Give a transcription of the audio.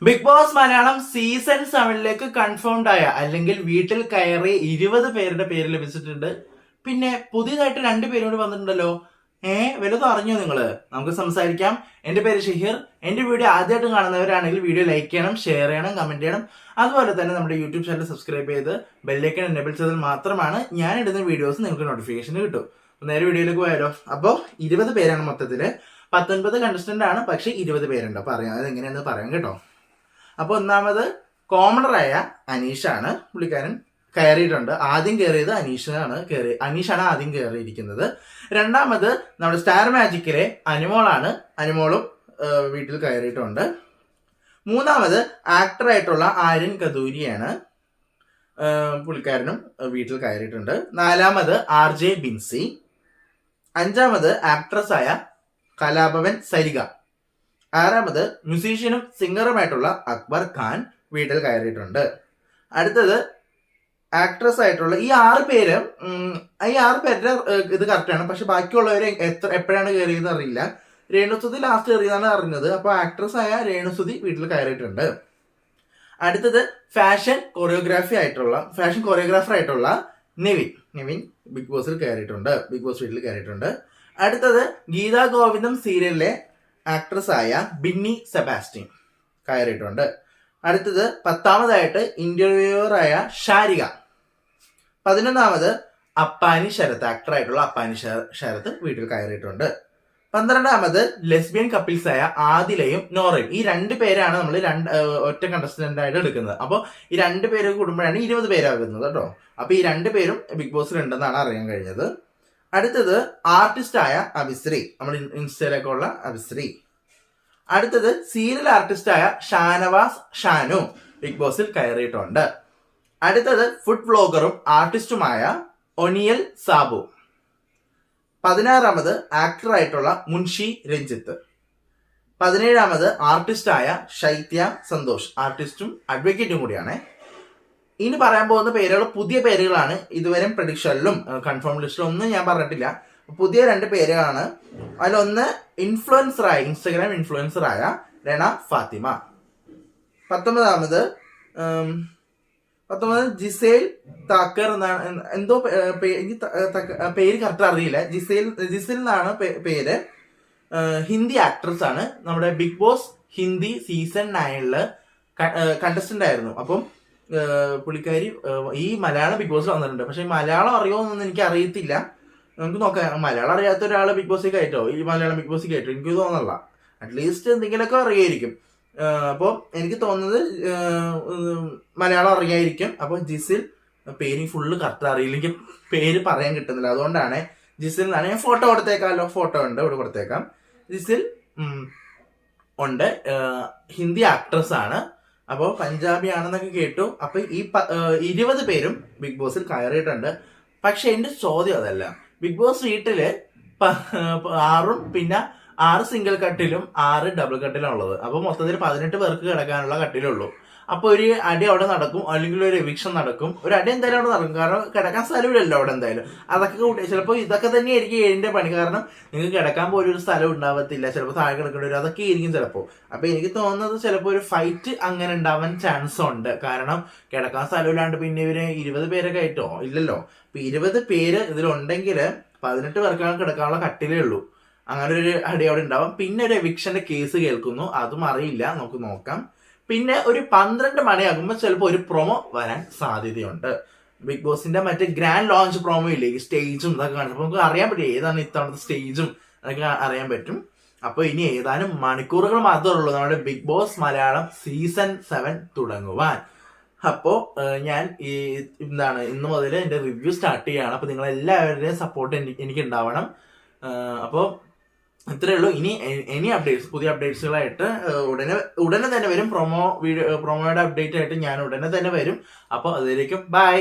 Big Boss Malayalam season 7ലേക്ക് confirmed ആയ അല്ലെങ്കിൽ വീട്ടിൽ കയറി 20 പേരുടെ പേര് ലഭിച്ചിട്ടുണ്ട്. പിന്നെ പുതിയതായിട്ട് 2 പേരും കൂടി വന്നിട്ടുണ്ടല്ലോ. വലുതും അറിഞ്ഞോ നിങ്ങള്? നമുക്ക് സംസാരിക്കാം. എന്റെ പേര് ഷഹീർ. എന്റെ വീഡിയോ ആദ്യമായിട്ട് കാണുന്നവരാണെങ്കിൽ വീഡിയോ ലൈക്ക് ചെയ്യണം, ഷെയർ ചെയ്യണം, കമന്റ് ചെയ്യണം. അതുപോലെ തന്നെ നമ്മുടെ യൂട്യൂബ് ചാനൽ സബ്സ്ക്രൈബ് ചെയ്ത് ബെല്ലൈക്കൺ എനേബിൾ ചെയ്താൽ മാത്രമാണ് ഞാൻ ഇടുന്ന വീഡിയോസ് നിങ്ങൾക്ക് നോട്ടിഫിക്കേഷൻ കിട്ടും. നേരെ വീഡിയോയിലേക്ക് പോയാലോ. അപ്പോൾ 20 പേരാണ് മൊത്തത്തില്. 19 കണ്ടസ്റ്റന്റ് ആണ്, പക്ഷെ 20 പേരുണ്ട്. അപ്പൊ അറിയാം അതെങ്ങനെയാണെന്ന് പറയാം കേട്ടോ. അപ്പൊ ഒന്നാമത് കോമണറായ അനീഷാണ്. പുള്ളിക്കാരൻ കയറിയിട്ടുണ്ട്. ആദ്യം കയറിയത് അനീഷാണ് ആദ്യം കയറിയിരിക്കുന്നത്. രണ്ടാമത് നമ്മുടെ സ്റ്റാർ മാജിക്കിലെ അനുമോളാണ്. അനുമോളും വീട്ടിൽ കയറിയിട്ടുണ്ട്. മൂന്നാമത് ആക്ടറായിട്ടുള്ള ആര്യൻ കദൂരിയാണ്. പുള്ളിക്കാരനും വീട്ടിൽ കയറിയിട്ടുണ്ട്. നാലാമത് RJ ബിൻസി. അഞ്ചാമത് ആക്ട്രസ് ആയ കലാഭവൻ സരിക. ആറാമത് മ്യൂസീഷ്യനും സിംഗറുമായിട്ടുള്ള അക്ബർ ഖാൻ വീട്ടിൽ കയറിയിട്ടുണ്ട്. അടുത്തത് ആക്ട്രസ് ആയിട്ടുള്ള ഈ 6 പേര്. ഈ 6 പേരുടെ ഇത് കറക്റ്റാണ്. പക്ഷെ ബാക്കിയുള്ളവര് എപ്പോഴാണ് കയറിയെന്ന് അറിയില്ല. രേണുസുതി ലാസ്റ്റ് കയറിയതാണ് അറിഞ്ഞത്. അപ്പൊ ആക്ട്രസ് ആയ രേണുസുതി വീട്ടിൽ കയറിയിട്ടുണ്ട്. അടുത്തത് ഫാഷൻ കൊറിയോഗ്രാഫർ ആയിട്ടുള്ള നെവിൻ ബിഗ് ബോസിൽ കയറിയിട്ടുണ്ട്. ബിഗ് ബോസ് വീട്ടിൽ കയറിയിട്ടുണ്ട്. അടുത്തത് ഗീതാ ഗോവിന്ദം സീരിയലിലെ ആക്ട്രസ് ആയ ബിന്നി സെബാസ്റ്റ്യൻ കയറിയിട്ടുണ്ട്. അടുത്തത് 10ാമതായിട്ട് ഇന്റർവ്യൂവർ ആയ ഷാരിക. 11ാമത് അപ്പാനി ശരത്ത്, ആക്ടറായിട്ടുള്ള അപ്പാനി ശരത്ത് വീട്ടിൽ കയറിയിട്ടുണ്ട്. 12ാമത് ലെസ്ബിയൻ കപ്പിൾസ് ആയ ആദിലയും നോറയും. ഈ 2 പേരാണ് നമ്മൾ ഒറ്റ കണ്ടസ്റ്റന്റ് ആയിട്ട് എടുക്കുന്നത്. അപ്പോൾ ഈ 2 പേര് കൂടുമ്പോഴാണ് 20 പേരാകുന്നത് കേട്ടോ. അപ്പൊ ഈ 2 പേരും ബിഗ് ബോസിൽ ഉണ്ടെന്നാണ് അറിയാൻ കഴിഞ്ഞത്. അടുത്തത് ആർട്ടിസ്റ്റ് ആയ അഭിശ്രീ, നമ്മൾ ഇൻസ്റ്റയിലൊക്കെ ഉള്ള അഭിശ്രീ. അടുത്തത് സീരിയൽ ആർട്ടിസ്റ്റ് ആയ ഷാനവാസ് ഷാനു ബിഗ് ബോസിൽ കയറിയിട്ടുണ്ട്. അടുത്തത് ഫുഡ് വ്ലോഗറും ആർട്ടിസ്റ്റുമായ ഒനിയൽ സാബു. 16ാമത് ആക്ടറായിട്ടുള്ള മുൻഷി രഞ്ജിത്ത്. 17ാമത് ആർട്ടിസ്റ്റ് ആയ ശൈത്യ സന്തോഷ്, ആർട്ടിസ്റ്റും അഡ്വക്കേറ്റും കൂടിയാണ്. ഇനി പറയാൻ പോകുന്ന പേരുകൾ പുതിയ പേരുകളാണ്. ഇതുവരെ പ്രഡിക്ഷനിലും കൺഫേം ലിസ്റ്റിലും ഒന്നും ഞാൻ പറഞ്ഞിട്ടില്ല. പുതിയ 2 പേരുകളാണ്. അതിലൊന്ന് ഇൻസ്റ്റഗ്രാം ഇൻഫ്ലുവൻസറായ രണ ഫാത്തിമ. 19ാമത് ജിസേൽ താക്കർ എന്നാണ്, എന്തോ പേര് കറക്റ്റ് അറിയില്ല. ജിസേൽ എന്നാണ് പേര്. ഹിന്ദി ആക്ട്രസ് ആണ്. നമ്മുടെ Bigg Boss Hindi season 9 contestant ആയിരുന്നു. അപ്പം പുള്ളിക്കാരി ഈ മലയാളം ബിഗ് ബോസിൽ വന്നിട്ടുണ്ട്. പക്ഷെ മലയാളം അറിയുമോന്നൊന്നും എനിക്ക് അറിയത്തില്ല. നമുക്ക് നോക്കാം. മലയാളം അറിയാത്ത ഒരാൾ ബിഗ് ബോസിൽ കയറ്റോ, ഈ മലയാളം ബിഗ് ബോസിൽ കയറ്റോ, എനിക്ക് തോന്നുന്നില്ല. അറ്റ്ലീസ്റ്റ് എന്തെങ്കിലുമൊക്കെ അറിയായിരിക്കും. അപ്പോൾ എനിക്ക് തോന്നുന്നത് മലയാളം അറിയായിരിക്കും. അപ്പോൾ ജിസിൽ, പേര് ഫുള്ള് കറക്റ്റ് അറിയില്ലെങ്കിൽ പേര് പറയാൻ കിട്ടുന്നില്ല. അതുകൊണ്ടാണ് ജിസിൽ എന്നാണ്. ഞാൻ ഫോട്ടോ കൊടുത്തേക്കാമല്ലോ. ഫോട്ടോ ഉണ്ട്, ഇവിടെ കൊടുത്തേക്കാം. ജിസിൽ ഉണ്ട്. ഹിന്ദി ആക്ട്രസ് ആണ്. അപ്പോൾ പഞ്ചാബി ആണെന്നൊക്കെ കേട്ടു. അപ്പൊ ഈ 20 പേരും ബിഗ് ബോസിൽ കയറിയിട്ടുണ്ട്. പക്ഷെ എന്റെ ചോദ്യം അതല്ല. ബിഗ് ബോസ് വീട്ടില് 6 പിന്നെ 6 സിംഗിൾ കട്ടിലും 6 ഡബിൾ കട്ടിലും ഉള്ളത്. അപ്പൊ മൊത്തത്തിൽ 18 പേർക്ക് കിടക്കാനുള്ള കട്ടിലുള്ളൂ. അപ്പൊ ഒരു അടി അവിടെ നടക്കും, അല്ലെങ്കിൽ ഒരു എവിക്ഷൻ നടക്കും. ഒരു അടി എന്തായാലും അവിടെ നടക്കും. കാരണം കിടക്കാൻ സ്ഥലമില്ലല്ലോ അവിടെ എന്തായാലും. അതൊക്കെ കൂട്ടി ചിലപ്പോൾ ഇതൊക്കെ തന്നെയായിരിക്കും ഏഴിന്റെ പണി. കാരണം നിങ്ങൾക്ക് കിടക്കാൻ പോലും ഒരു സ്ഥലം ഉണ്ടാവത്തില്ല. ചിലപ്പോൾ താഴെ കിടക്കേണ്ടി വരും. അതൊക്കെ ആയിരിക്കും ചിലപ്പോൾ. അപ്പൊ എനിക്ക് തോന്നുന്നത് ചിലപ്പോൾ ഒരു ഫൈറ്റ് അങ്ങനെ ഉണ്ടാവാൻ ചാൻസ് ഉണ്ട്. കാരണം കിടക്കാൻ സ്ഥലമില്ലാണ്ട് പിന്നെ ഇവര് 20 പേരെ കയറ്റോ? ഇല്ലല്ലോ. അപ്പൊ 20 പേര് ഇതിലുണ്ടെങ്കിൽ 18 പേർക്കാണ് കിടക്കാനുള്ള കട്ടിലേ ഉള്ളൂ. അങ്ങനെ ഒരു അടി അവിടെ ഉണ്ടാവാം. പിന്നെ ഒരു എവിക്ഷന്റെ കേസ് കേൾക്കുന്നു. അതും അറിയില്ല, നമുക്ക് നോക്കാം. പിന്നെ ഒരു 12 മണിയാകുമ്പോൾ ചിലപ്പോൾ ഒരു പ്രൊമോ വരാൻ സാധ്യതയുണ്ട്. ബിഗ് ബോസിന്റെ മറ്റേ ഗ്രാൻഡ് ലോഞ്ച് പ്രൊമോ ഇല്ലേ, ഈ സ്റ്റേജും ഇതൊക്കെ കാണുമ്പോൾ നമുക്ക് അറിയാൻ പറ്റും ഏതാണ് ഇത്തവണത്തെ സ്റ്റേജും അതൊക്കെ അറിയാൻ പറ്റും. അപ്പൊ ഇനി ഏതാനും മണിക്കൂറുകൾ മാത്രമേ ഉള്ളൂ നമ്മുടെ ബിഗ് ബോസ് മലയാളം സീസൺ 7 തുടങ്ങുവാൻ. അപ്പോ ഞാൻ ഇന്ന് മുതൽ എന്റെ റിവ്യൂ സ്റ്റാർട്ട് ചെയ്യുകയാണ്. അപ്പൊ നിങ്ങൾ എല്ലാവരുടെയും സപ്പോർട്ട് എനിക്ക് ഉണ്ടാവണം. അപ്പോൾ ഇത്രയേ ഉള്ളൂ. ഇനി അപ്ഡേറ്റ്സ്, പുതിയ അപ്ഡേറ്റ്സുകളായിട്ട് ഉടനെ തന്നെ വരും. പ്രൊമോയുടെ അപ്ഡേറ്റ് ആയിട്ട് ഞാൻ ഉടനെ തന്നെ വരും. അപ്പോൾ അതിലേക്കും ബൈ.